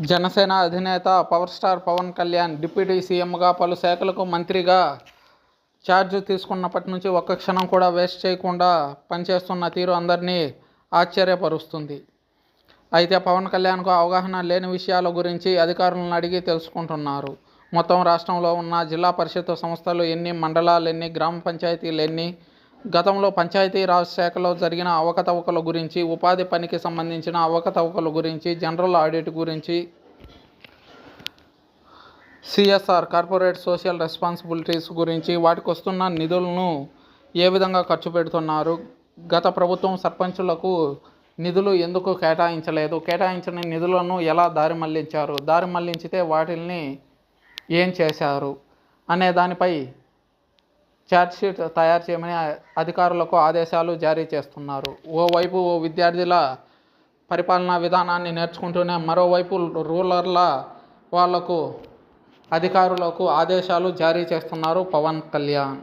జనసేన అధినేత power star Pawan Kalyan deputy సీఎంగా పలు శాఖలకు మంత్రిగా ఛార్జ్ తీసుకున్నప్పటి నుంచి ఒక్క క్షణం కూడా వేస్ట్ చేయకుండా పనిచేస్తున్న తీరు అందరినీ ఆశ్చర్యపరుస్తుంది. అయితే పవన్ కళ్యాణ్కు అవగాహన లేని విషయాల గురించి అధికారులను అడిగి తెలుసుకుంటున్నారు. మొత్తం రాష్ట్రంలో ఉన్న జిల్లా పరిషత్ సంస్థలు ఎన్ని, మండలాలు ఎన్ని, గ్రామ పంచాయతీలు ఎన్ని, గతంలో పంచాయతీరాజ్ శాఖలో జరిగిన అవకతవకల గురించి, ఉపాధి పనికి సంబంధించిన అవకతవకల గురించి, జనరల్ ఆడిట్ గురించి, సిఎస్ఆర్ కార్పొరేట్ సోషల్ రెస్పాన్సిబిలిటీస్ గురించి, వాటికి వస్తున్న నిధులను ఏ విధంగా ఖర్చు పెడుతున్నారు, గత ప్రభుత్వం సర్పంచులకు నిధులు ఎందుకు కేటాయించలేదు, కేటాయించిన నిధులను ఎలా దారి మళ్లించారు, దారి మళ్లించితే వాటిని ఏం చేశారు అనే దానిపై ఛార్జ్షీట్ తయారు చేయమని అధికారులకు ఆదేశాలు జారీ చేస్తున్నారు. ఓవైపు విద్యార్థుల పరిపాలనా విధానాన్ని నేర్చుకుంటూనే మరోవైపు రూరల్ వాళ్లకు అధికారులకు ఆదేశాలు జారీ చేస్తున్నారు పవన్ కళ్యాణ్.